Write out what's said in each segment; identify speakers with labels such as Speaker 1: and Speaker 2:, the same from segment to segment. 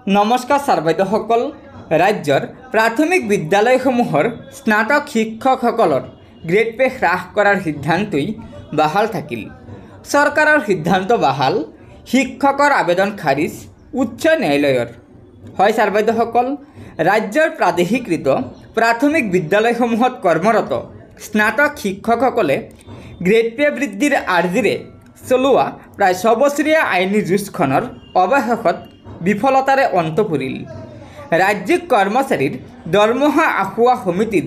Speaker 1: নমস্কাৰ ছাৰ বাইদেউসকল। ৰাজ্যৰ প্ৰাথমিক বিদ্যালয়সমূহৰ স্নাতক শিক্ষকসকলৰ গ্ৰেড পে হ্ৰাস কৰাৰ সিদ্ধান্তই বাহাল থাকিল। চৰকাৰৰ সিদ্ধান্ত বাহাল, শিক্ষকৰ আবেদন খাৰিজ উচ্চ ন্যায়ালয়ৰ। হয় ছাৰ বাইদেউসকল, ৰাজ্যৰ প্ৰাদেশিকৃত প্ৰাথমিক বিদ্যালয়সমূহত কৰ্মৰত স্নাতক শিক্ষকসকলে গ্ৰেড পে বৃদ্ধিৰ আৰ্জিৰে চলোৱা প্ৰায় 6 বছৰীয়া আইনী যুঁজখনৰ অৱশেষত বিফলতাৰে অন্ত পৰিল। ৰাজ্যিক কৰ্মচাৰীৰ দৰমহা আখুৱা সমিতিৰ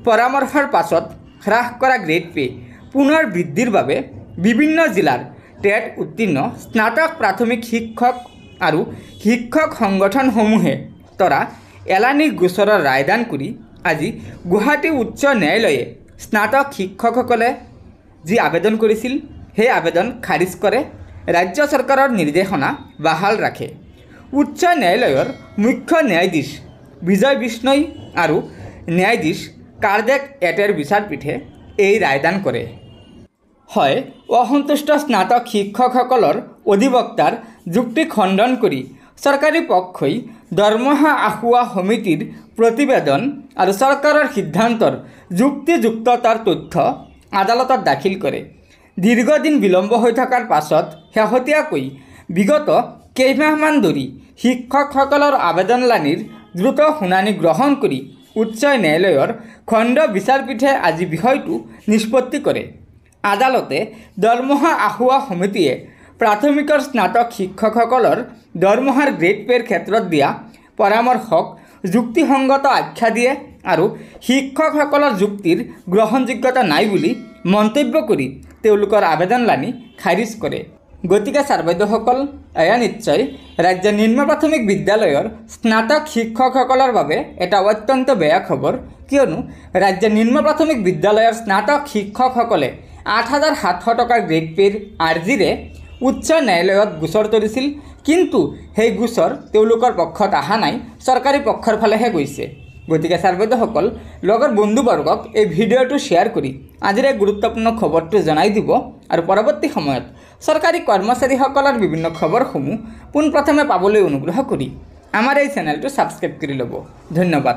Speaker 1: পৰামৰ্শৰ পাছত হ্ৰাস কৰা গ্ৰেড পে পুনৰ বৃদ্ধিৰ বাবে বিভিন্ন জিলাৰ টেট উত্তীৰ্ণ স্নাতক প্ৰাথমিক শিক্ষক আৰু শিক্ষক সংগঠনসমূহে তৰা এলানি গোচৰৰ ৰায়দান কৰি আজি গুৱাহাটী উচ্চ ন্যায়ালয়ে স্নাতক শিক্ষকসকলে যি আবেদন কৰিছিল সেই আবেদন খাৰিজ কৰে, ৰাজ্য চৰকাৰৰ নিৰ্দেশনা বাহাল ৰাখে। উচ্চ ন্যায়ালয়ৰ মুখ্য ন্যায়াধীশ বিজয় বিষ্ণই আৰু ন্যায়াধীশ কাৰ্ডেক এটেৰ বিচাৰপীঠে এই ৰায়দান কৰে। হয়, অসন্তুষ্ট স্নাতক শিক্ষকসকলৰ অধিবক্তাৰ যুক্তি খণ্ডন কৰি চৰকাৰী পক্ষই দৰমহা আখুৱা সমিতিৰ প্ৰতিবেদন আৰু চৰকাৰৰ সিদ্ধান্তৰ যুক্তিযুক্ততাৰ তথ্য আদালতত দাখিল কৰে। দীৰ্ঘদিন বিলম্ব হৈ থকাৰ পাছত শেহতীয়াকৈ বিগত কেইমাহমান ধৰি শিক্ষকসকলৰ আবেদনলানিৰ দ্ৰুত শুনানি গ্ৰহণ কৰি উচ্চ ন্যায়ালয়ৰ খণ্ড বিচাৰপীঠে আজি বিষয়টো নিষ্পত্তি কৰে। আদালতে দৰমহা আখুৱা সমিতিয়ে প্ৰাথমিকৰ স্নাতক শিক্ষকসকলৰ দৰমহাৰ গ্ৰেড পেৰ ক্ষেত্ৰত দিয়া পৰামৰ্শক যুক্তিসংগত আখ্যা দিয়ে আৰু শিক্ষকসকলৰ যুক্তিৰ গ্ৰহণযোগ্যতা নাই বুলি মন্তব্য কৰি তেওঁলোকৰ আবেদনলানি খাৰিজ কৰে। গতিকে ছাৰ বাইদেউসকল, এয়া নিশ্চয় ৰাজ্য নিম্ন প্ৰাথমিক বিদ্যালয়ৰ স্নাতক শিক্ষকসকলৰ বাবে এটা অত্যন্ত বেয়া খবৰ, কিয়নো ৰাজ্য নিম্ন প্ৰাথমিক বিদ্যালয়ৰ স্নাতক শিক্ষকসকলে 8,700 টকাৰ গ্ৰেড পেৰ আৰ্জিৰে উচ্চ ন্যায়ালয়ত গোচৰ তৰিছিল, কিন্তু সেই গোচৰ তেওঁলোকৰ পক্ষত অহা নাই, চৰকাৰী পক্ষৰ ফালেহে গৈছে। গতিকে ছাৰ বাইদেউসকল, লগৰ বন্ধুবৰ্গক এই ভিডিঅ'টো শ্বেয়াৰ কৰি আজিৰ এই গুৰুত্বপূৰ্ণ খবৰটো জনাই দিব আৰু পৰৱৰ্তী সময়ত চৰকাৰী কৰ্মচাৰীসকলৰ বিভিন্ন খবৰসমূহ পোনপ্ৰথমে পাবলৈ অনুগ্ৰহ কৰি আমাৰ এই চেনেলটো ছাবস্ক্ৰাইব কৰি ল'ব। ধন্যবাদ।